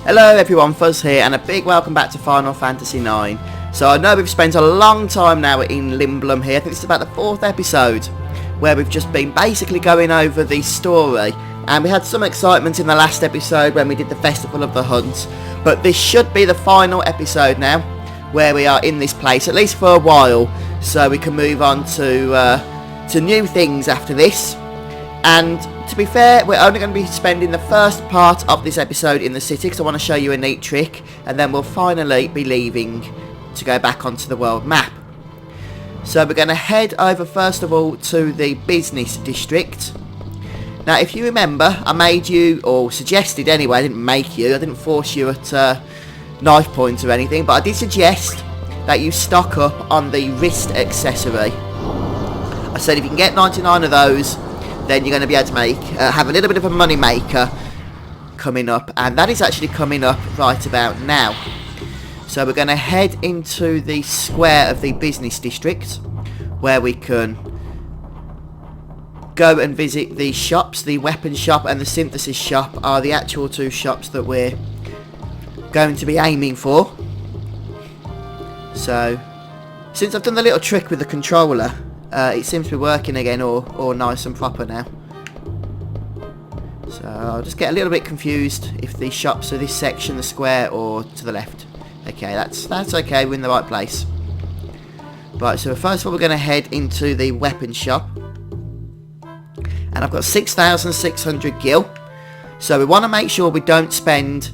Hello everyone, Fuzz here, and a big welcome back to Final Fantasy IX. So I know we've spent a long time now in Limblum here. I think this is about the 4th episode, where we've just been basically going over the story. And we had some excitement in the last episode when we did the Festival of the Hunt. But this should be the final episode now, where we are in this place, at least for a while. So we can move on to new things after this. And to be fair, we're only going to be spending the first part of this episode in the city because I want to show you a neat trick, and then we'll finally be leaving to go back onto the world map. So we're going to head over first of all to the business district. Now if you remember, I made you, or suggested anyway, I didn't make you, I didn't force you at knife point or anything, but I did suggest that you stock up on the wrist accessory. I said if you can get 99 of those, then you're going to be able to have a little bit of a money maker coming up, and that is actually coming up right about now. So we're going to head into the square of the business district, where we can go and visit the shops. The weapon shop and the synthesis shop are the actual two shops that we're going to be aiming for. So since I've done the little trick with the controller, it seems to be working again, all nice and proper now. So I'll just get a little bit confused if the shops are this section, the square, or to the left. Okay, that's okay, we're in the right place. Right, so first of all we're going to head into the weapon shop. And I've got 6,600 gil. So we want to make sure we don't spend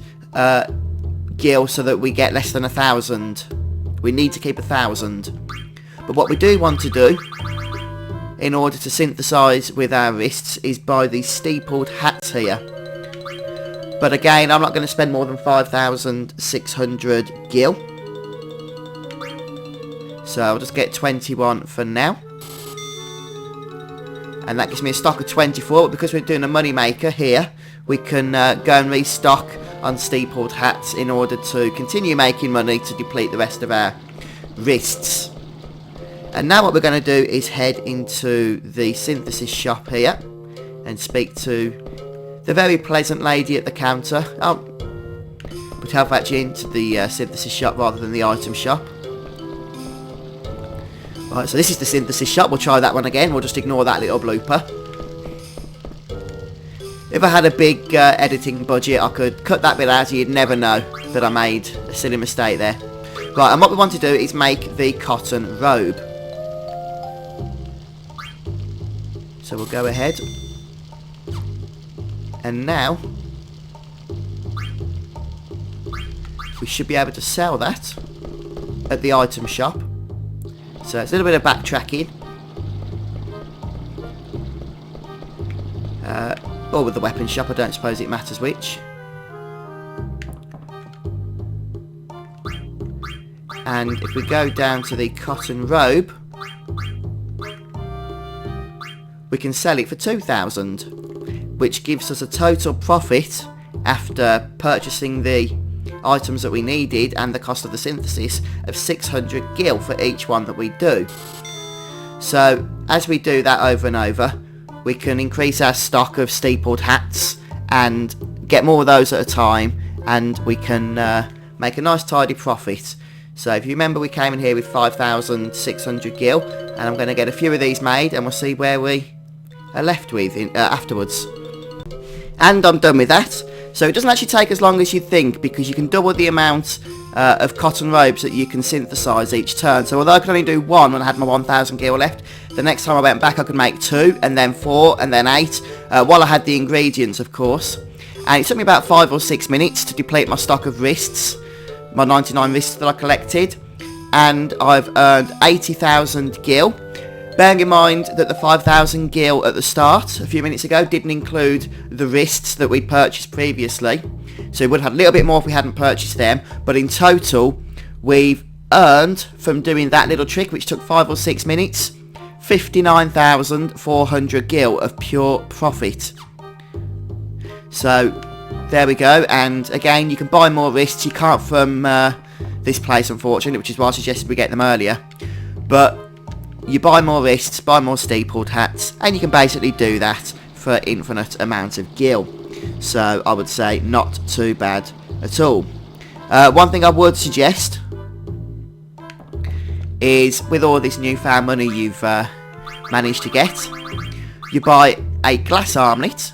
gil so that we get less than 1,000. We need to keep 1,000. But what we do want to do, in order to synthesize with our wrists, is buy these steepled hats here. But again, I'm not going to spend more than 5,600 gil. So I'll just get 21 for now. And that gives me a stock of 24. But because we're doing a money maker here, we can go and restock on steepled hats in order to continue making money to deplete the rest of our wrists. And now what we're going to do is head into the synthesis shop here and speak to the very pleasant lady at the counter. Oh, put help actually into the synthesis shop rather than the item shop. Right, so this is the synthesis shop. We'll try that one again. We'll just ignore that little blooper. If I had a big editing budget, I could cut that bit out and you'd never know that I made a silly mistake there. Right, and what we want to do is make the cotton robe. So we'll go ahead, and now we should be able to sell that at the item shop. So it's a little bit of backtracking, or with the weapon shop, I don't suppose it matters which. And if we go down to the cotton robe, we can sell it for 2,000, which gives us a total profit after purchasing the items that we needed and the cost of the synthesis of 600 gil for each one that we do. So as we do that over and over, we can increase our stock of steepled hats and get more of those at a time, and we can make a nice tidy profit. So if you remember, we came in here with 5,600 gil, and I'm going to get a few of these made and we'll see where we are left with afterwards. And I'm done with that. So it doesn't actually take as long as you think, because you can double the amount of cotton robes that you can synthesize each turn. So although I could only do one when I had my 1,000 gil left, the next time I went back I could make 2, and then 4, and then 8, while I had the ingredients, of course. And it took me about 5 or 6 minutes to deplete my stock of wrists, my 99 wrists that I collected, and I've earned 80,000 gil. Bearing in mind that the 5,000 gil at the start, a few minutes ago, didn't include the wrists that we purchased previously. So we would have had a little bit more if we hadn't purchased them. But in total, we've earned, from doing that little trick, which took 5 or 6 minutes, 59,400 gil of pure profit. So there we go. And again, you can buy more wrists. You can't from this place, unfortunately, which is why I suggested we get them earlier. But you buy more wrists, buy more steepled hats, and you can basically do that for infinite amount of gil. So I would say not too bad at all. One thing I would suggest is, with all this newfound money you've managed to get, you buy a glass armlet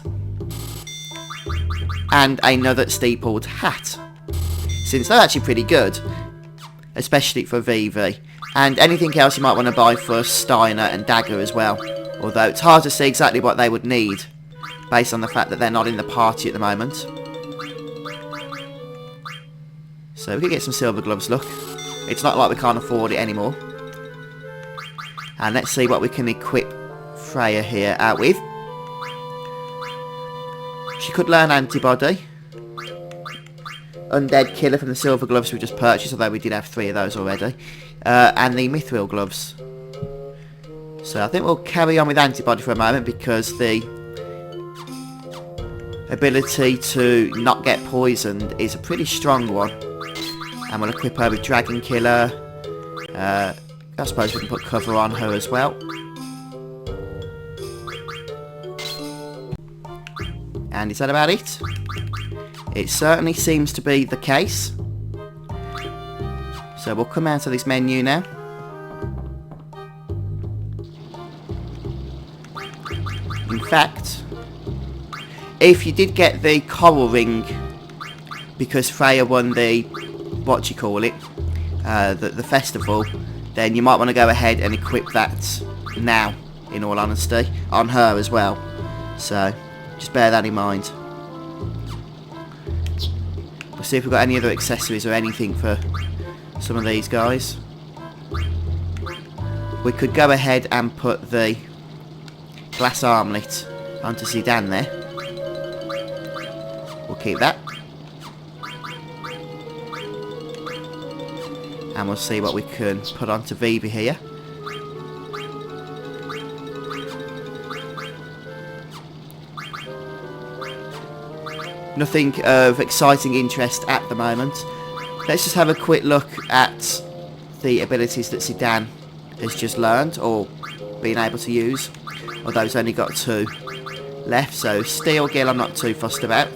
and another steepled hat, since they're actually pretty good, especially for VV. And anything else you might want to buy for Steiner and Dagger as well, although it's hard to see exactly what they would need based on the fact that they're not in the party at the moment. So we could get some silver gloves, look. It's not like we can't afford it anymore. And let's see what we can equip Freya here out with. She could learn antibody. Undead killer from the silver gloves we just purchased, although we did have 3 of those already. And the mithril gloves. So I think we'll carry on with antibody for a moment, because the ability to not get poisoned is a pretty strong one. And we'll equip her with dragon killer. I suppose we can put cover on her as well. And is that about it? It certainly seems to be the case. So we'll come out of this menu now. In fact, if you did get the coral ring because Freya won the, what you call it, the festival, then you might want to go ahead and equip that now, in all honesty, on her as well. So just bear that in mind. We'll see if we've got any other accessories or anything for some of these guys. We could go ahead and put the glass armlet onto Zidane there. We'll keep that. And we'll see what we can put onto Vivi here. Nothing of exciting interest at the moment. Let's just have a quick look at the abilities that Zidane has just learned, or been able to use. Although he's only got 2 left, so Steel Gill I'm not too fussed about.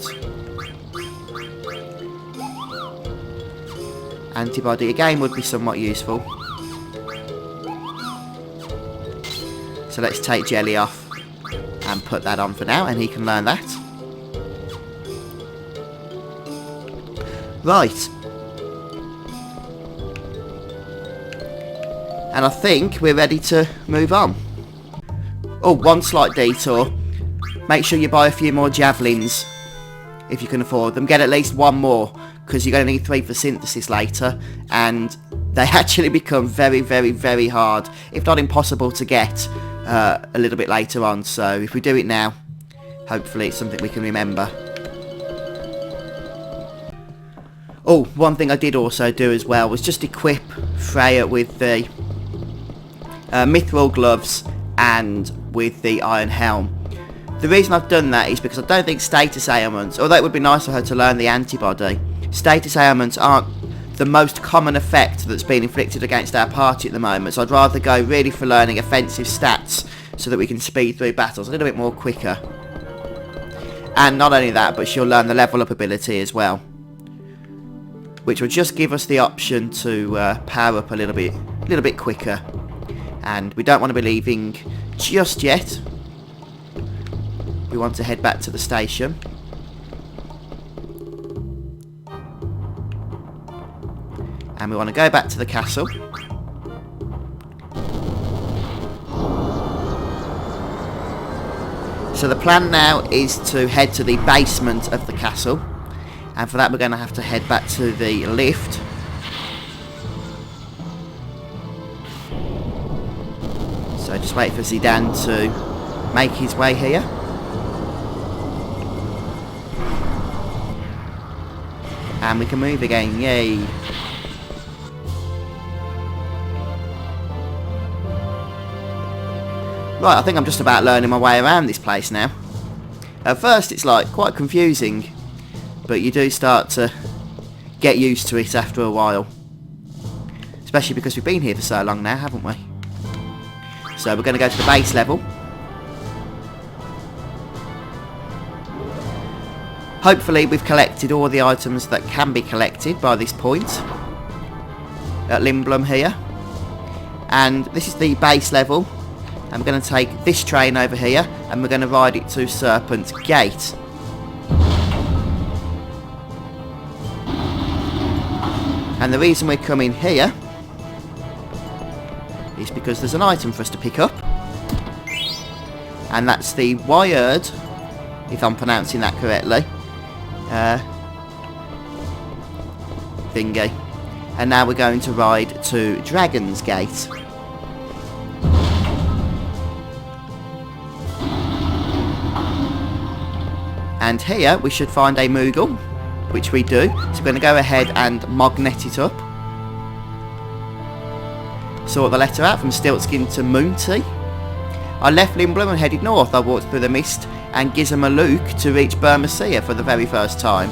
Antibody again would be somewhat useful. So let's take Jelly off and put that on for now, and he can learn that. Right. And I think we're ready to move on. Oh, one slight detour. Make sure you buy a few more javelins if you can afford them. Get at least 1 more, because you're going to need 3 for synthesis later, and they actually become very, very, very hard, if not impossible to get a little bit later on. So if we do it now, hopefully it's something we can remember. Oh, one thing I did also do as well was just equip Freya with the mithril gloves and with the iron helm. The reason I've done that is because I don't think status ailments, although it would be nice for her to learn the antibody, status ailments aren't the most common effect that's been inflicted against our party at the moment, so I'd rather go really for learning offensive stats so that we can speed through battles a little bit more quicker. And not only that, but she'll learn the level up ability as well, which will just give us the option to power up a little bit quicker. And we don't want to be leaving just yet. We want to head back to the station. And we want to go back to the castle. So the plan now is to head to the basement of the castle. And for that we're going to have to head back to the lift. So just wait for Zidane to make his way here. And we can move again, yay! Right, I think I'm just about learning my way around this place now. At first it's like quite confusing, but you do start to get used to it after a while. Especially because we've been here for so long now, haven't we? So we're going to go to the base level. Hopefully we've collected all the items that can be collected by this point at Limblum here. And this is the base level. I'm going to take this train over here and we're going to ride it to Serpent Gate. And the reason we're coming here is because there's an item for us to pick up. And that's the wired, if I'm pronouncing that correctly, thingy. And now we're going to ride to Dragon's Gate. And here we should find a Moogle, which we do. So we're going to go ahead and magnet it up. Sort the letter out from Stiltskin to Moonty. I left Limblum and headed north. I walked through the mist and Gizmaluk to reach Burmacia for the very first time.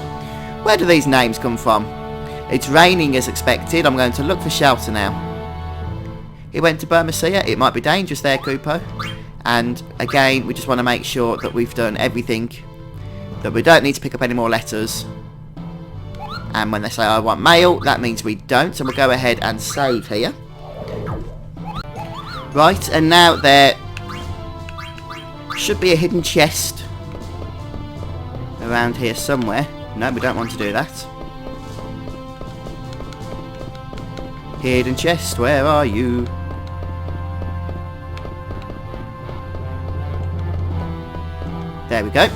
Where do these names come from? It's raining as expected. I'm going to look for shelter now. He went to Burmacia. It might be dangerous there, Kupo. And again, we just want to make sure that we've done everything, that we don't need to pick up any more letters. And when they say I want mail, that means we don't. So we'll go ahead and save here. Right, and now there should be a hidden chest around here somewhere. No, we don't want to do that. Hidden chest, where are you? There we go.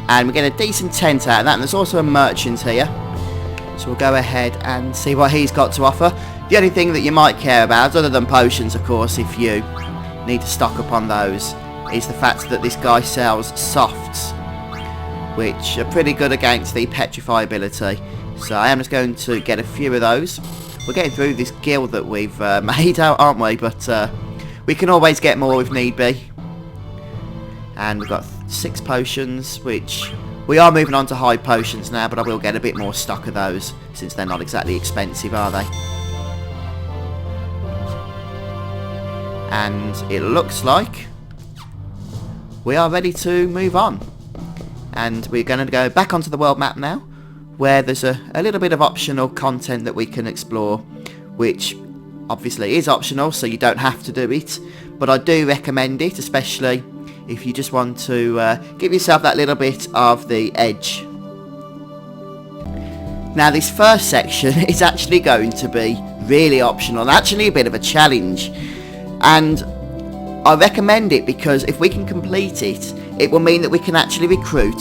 And we get a decent tent out of that, and there's also a merchant here. So we'll go ahead and see what he's got to offer. The only thing that you might care about, other than potions of course, if you need to stock up on those, is the fact that this guy sells softs, which are pretty good against the petrify ability. So I am just going to get a few of those. We're getting through this guild that we've made out, aren't we? But we can always get more if need be. And we've got 6 potions, which we are moving on to high potions now, but I will get a bit more stock of those since they're not exactly expensive, are they? And it looks like we are ready to move on. And we're going to go back onto the world map now, where there's a little bit of optional content that we can explore, which obviously is optional, so you don't have to do it, but I do recommend it, especially if you just want to give yourself that little bit of the edge. Now this first section is actually going to be really optional, actually a bit of a challenge, and I recommend it because if we can complete it, it will mean that we can actually recruit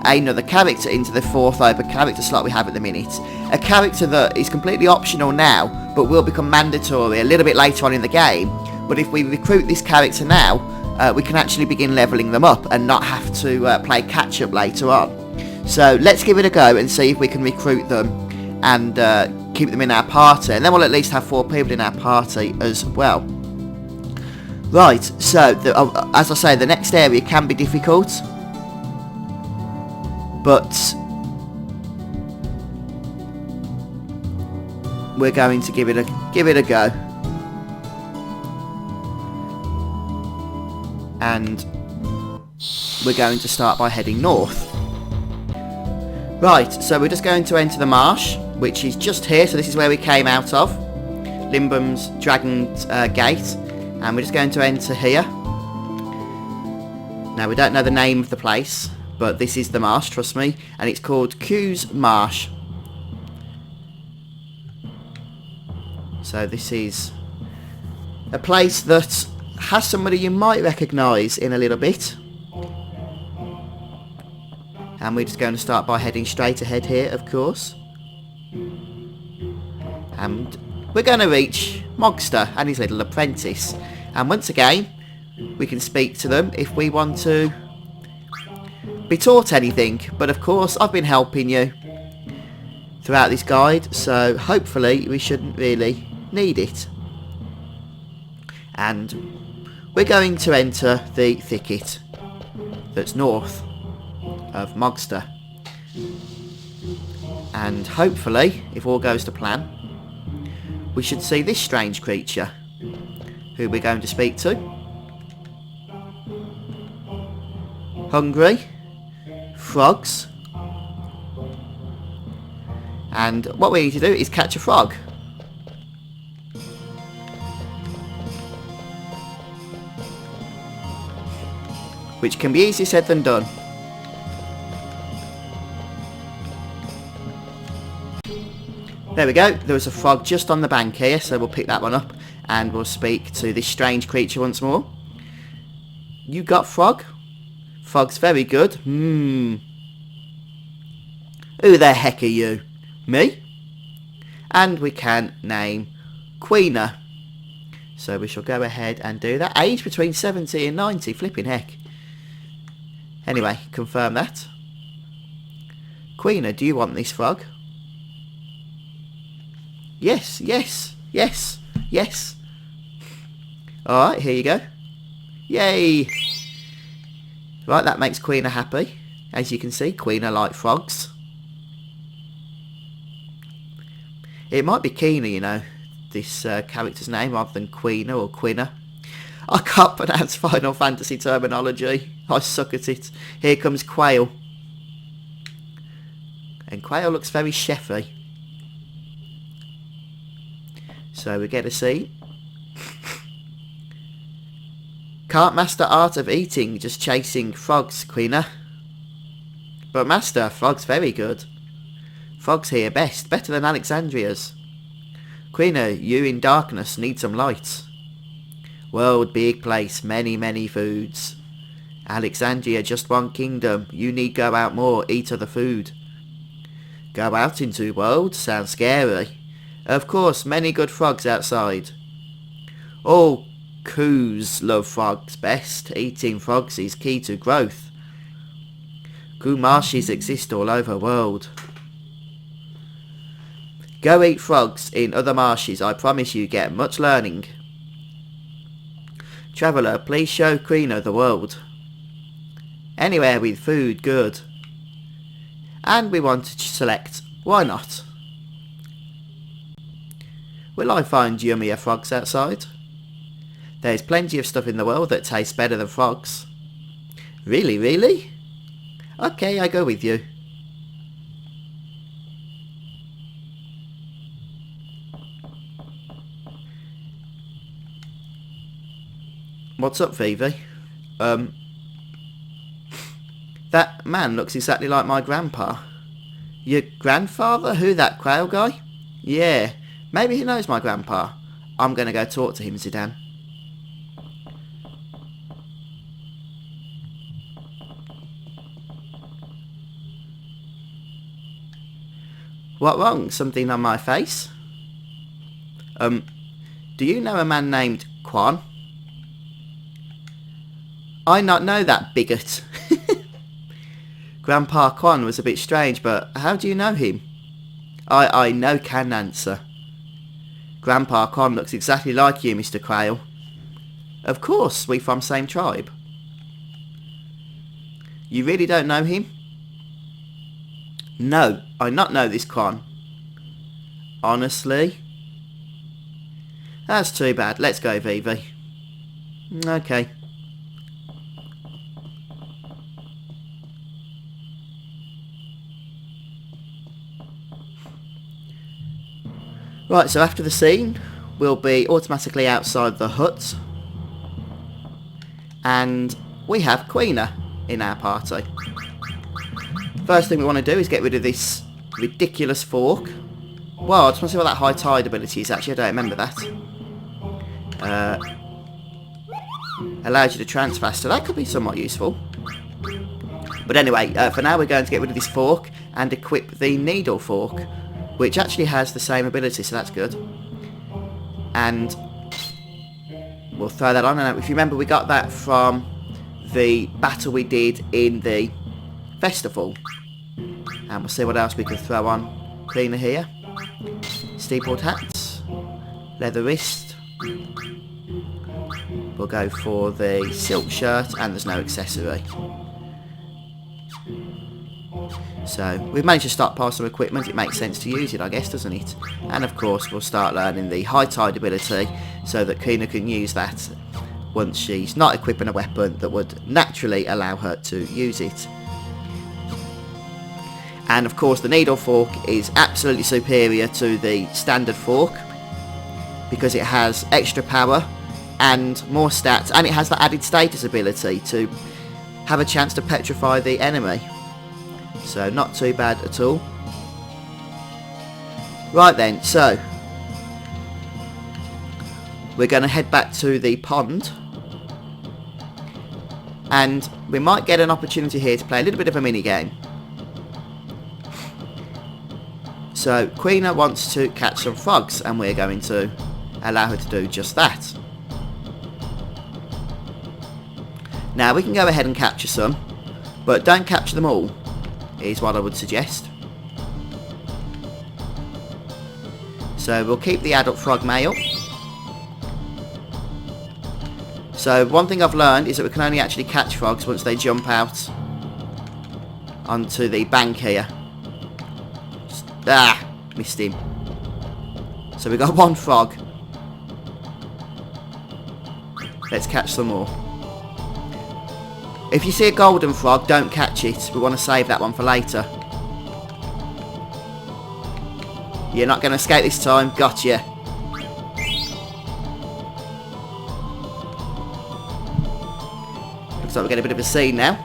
another character into the 4th open character slot we have at the minute. A character that is completely optional now, but will become mandatory a little bit later on in the game. But if we recruit this character now, we can actually begin leveling them up and not have to play catch up later on. So let's give it a go and see if we can recruit them and keep them in our party, and then we'll at least have 4 people in our party as well. Right, so as I say, the next area can be difficult, but we're going to give it a go. And we're going to start by heading north. Right, so we're just going to enter the marsh, which is just here. So this is where we came out of, Limbum's Dragon's Gate, and we're just going to enter here. Now we don't know the name of the place, but this is the marsh, trust me, and it's called Q's Marsh. So this is a place that has somebody you might recognise in a little bit. And we're just going to start by heading straight ahead here, of course. And we're going to reach Mogster and his little apprentice. And once again, we can speak to them if we want to be taught anything. But of course, I've been helping you throughout this guide, so hopefully we shouldn't really need it. And we're going to enter the thicket that's north of Mogster. And hopefully, if all goes to plan, we should see this strange creature, who we're going to speak to. Hungry? frogs. And what we need to do is catch a frog. Which can be easier said than done. There we go, there was a frog just on the bank here, so we'll pick that one up and we'll speak to this strange creature once more. You got frog? Frog's very good. Who the heck are you? Me? And we can name Quina. So we shall go ahead and do that. Age between 70 and 90, flipping heck. Anyway, confirm that. Quina, do you want this frog? Yes, yes, yes, yes. Alright, here you go. Yay! Right, that makes Quina happy. As you can see, Quina like frogs. It might be Quina, you know, this character's name, rather than Quina or Quina. I can't pronounce Final Fantasy terminology. I suck at it. Here comes Quail. And Quail looks very chefy. So we get a seat. Can't master art of eating, just chasing frogs, Quina. But master, frogs very good. Frogs here best, better than Alexandria's. Quina, you in darkness need some light. World big place, many many foods. Alexandria just one kingdom, you need go out more, eat other food. Go out into world, sounds scary. Of course, many good frogs outside. All coos love frogs best. Eating frogs is key to growth. Coo marshes exist all over world. Go eat frogs in other marshes. I promise you get much learning. Traveller, please show Quina the world. Anywhere with food, good. And we want to select why not. Will I find yummier frogs outside? There's plenty of stuff in the world that tastes better than frogs. Really, really? Okay, I go with you. What's up, Vivi? That man looks exactly like my grandpa. Your grandfather? Who, that Quail guy? Yeah. Maybe he knows my grandpa. I'm going to go talk to him, Zidane. What wrong? Something on my face? Do you know a man named Quan? I not know that bigot. Grandpa Quan was a bit strange, but how do you know him? I no can answer. Grandpa Con looks exactly like you, Mr. Quail. Of course, we from same tribe. You really don't know him? No, I not know this Con. Honestly? That's too bad. Let's go, Vivi. Okay. Right, so after the scene, we'll be automatically outside the hut. And we have Quina in our party. First thing we want to do is get rid of this ridiculous fork. Well, I just want to see what that high tide ability is actually. I don't remember that. Allows you to transfer faster. That could be somewhat useful. But anyway, for now we're going to get rid of this fork and equip the needle fork, which actually has the same ability, so that's good. And we'll throw that on. And if you remember, we got that from the battle we did in the festival. And we'll see what else we can throw on Quina here. Steepled hats, leather wrist. We'll go for the silk shirt, and there's no accessory. So we've managed to stockpile some equipment. It makes sense to use it, I guess, doesn't it? And of course we'll start learning the high tide ability so that Quina can use that once she's not equipping a weapon that would naturally allow her to use it. And of course the needle fork is absolutely superior to the standard fork because it has extra power and more stats, and it has the added status ability to have a chance to petrify the enemy. So not too bad at all. Right then, so we're going to head back to the pond, and we might get an opportunity here to play a little bit of a mini game. So Quina wants to catch some frogs, and we're going to allow her to do just that. Now we can go ahead and capture some, but don't capture them all, is what I would suggest. So we'll keep the adult frog male. So one thing I've learned is that we can only actually catch frogs once they jump out onto the bank here. Missed him. So we got one frog. Let's catch some more. If you see a golden frog, don't catch it. We want to save that one for later. You're not going to escape this time. Gotcha. Looks like we're getting a bit of a scene now.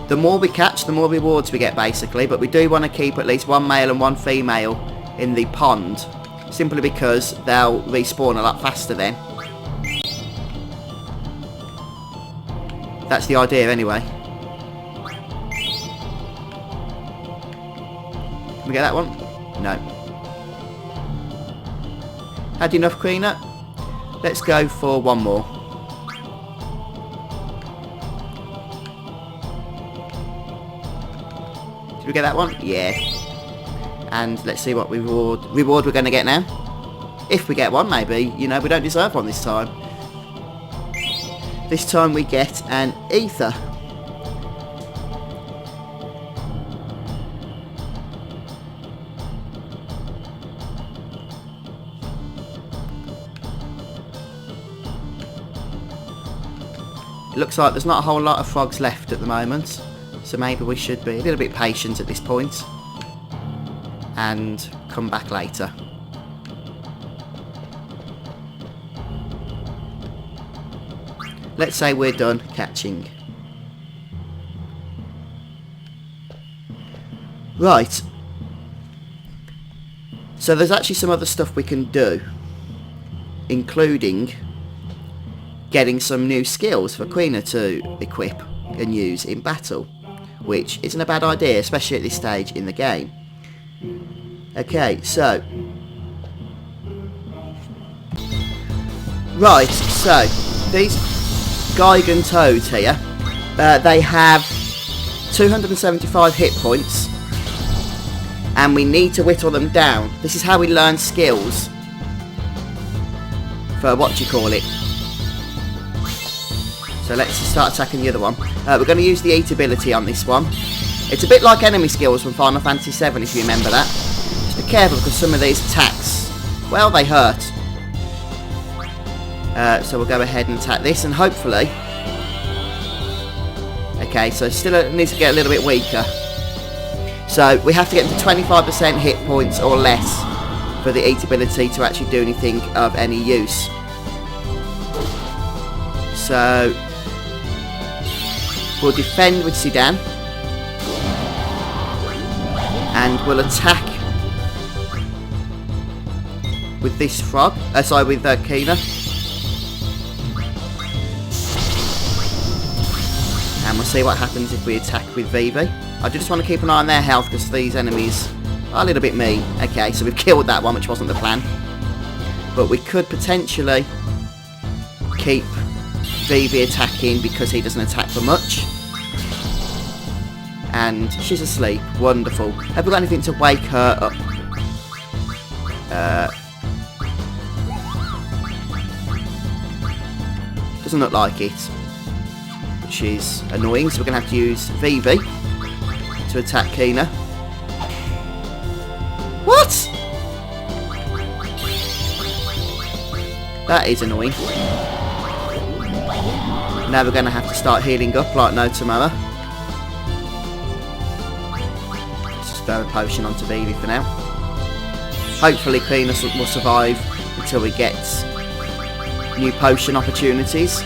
The more we catch, the more rewards we get, basically. But we do want to keep at least one male and one female in the pond, simply because they'll respawn a lot faster then. That's the idea anyway. Can we get that one? No. Had enough, Quina? Let's go for one more. Did we get that one? Yeah. And let's see what reward we're going to get now. If we get one, maybe. You know, we don't deserve one this time. This time we get an ether. It looks like there's not a whole lot of frogs left at the moment, so maybe we should be a little bit patient at this point and come back later. Let's say we're done catching. Right. So there's actually some other stuff we can do, including getting some new skills for Quina to equip and use in battle, which isn't a bad idea, especially at this stage in the game. Okay, so right, so these Gigan toads here, they have 275 hit points, and we need to whittle them down. This is how we learn skills for what-you-call-it. So let's start attacking the other one. We're going to use the eat ability on this one. It's a bit like enemy skills from Final Fantasy VII, if you remember that. Just be careful, because some of these attacks, well, they hurt. So we'll go ahead and attack this, and hopefully... Okay, so still it needs to get a little bit weaker. So we have to get to 25% hit points or less for the eat ability to actually do anything of any use. So we'll defend with Sedan, and we'll attack with this frog. With Quina. And we'll see what happens if we attack with Vivi. I just want to keep an eye on their health, because these enemies are a little bit mean. Okay, so we've killed that one, which wasn't the plan. But we could potentially keep Vivi attacking, because he doesn't attack for much. And she's asleep. Wonderful. Have we got anything to wake her up? Doesn't look like it. Which is annoying, so we're going to have to use Vivi to attack Quina. What? That is annoying. Now we're going to have to start healing up like no tomorrow. throw a potion onto Vivi for now. Hopefully Quina will survive until we get new potion opportunities.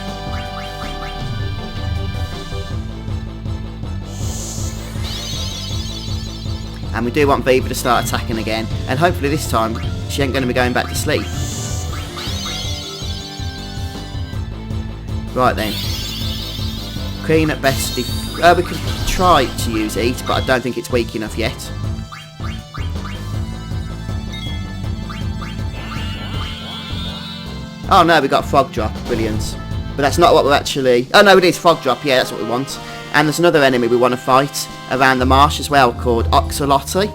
And we do want Vivi to start attacking again, and hopefully this time she ain't going to be going back to sleep. Right then. Queen at best, we could try to use Eat, but I don't think it's weak enough yet. Oh no, we got Frog Drop, brilliant. But that's not what we're actually... Oh no, it is Frog Drop, yeah, that's what we want. And there's another enemy we want to fight around the marsh as well, called Oxalotti.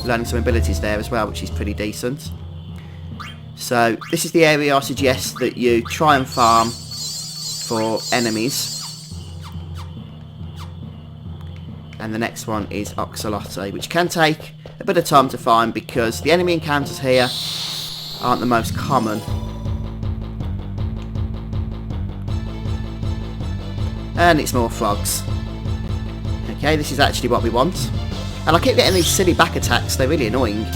Learning some abilities there as well, which is pretty decent. So, this is the area I suggest that you try and farm for enemies. And the next one is Oxalotti, which can take a bit of time to find because the enemy encounters here aren't the most common. And it's more frogs. Okay, this is actually what we want. And I keep getting these silly back attacks, they're really annoying.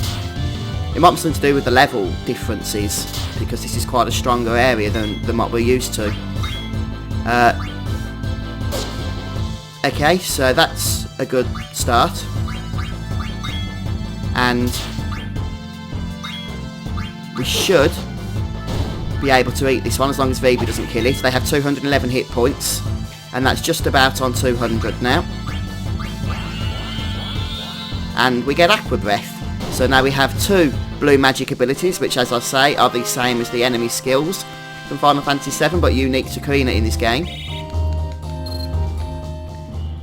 It might be something to do with the level differences, because this is quite a stronger area than what we're used to. Okay, so that's a good start. And we should be able to eat this one as long as Vivi doesn't kill it. They have 211 hit points, and that's just about on 200 now. And we get Aqua Breath. So now we have 2 blue magic abilities, which as I say are the same as the enemy skills from Final Fantasy VII, but unique to Quina in this game.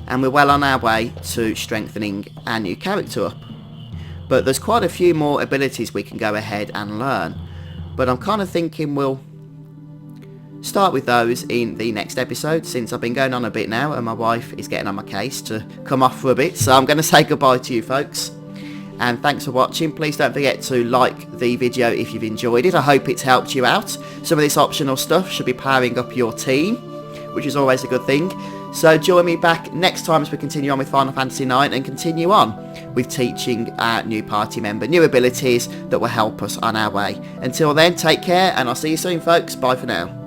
And we're well on our way to strengthening our new character up. But there's quite a few more abilities we can go ahead and learn. But I'm kind of thinking we'll start with those in the next episode, since I've been going on a bit now and my wife is getting on my case to come off for a bit. So I'm going to say goodbye to you folks. And thanks for watching. Please don't forget to like the video if you've enjoyed it. I hope it's helped you out. Some of this optional stuff should be powering up your team, which is always a good thing. So join me back next time as we continue on with Final Fantasy IX and continue on with teaching our new party member new abilities that will help us on our way. Until then, take care and I'll see you soon folks. Bye for now.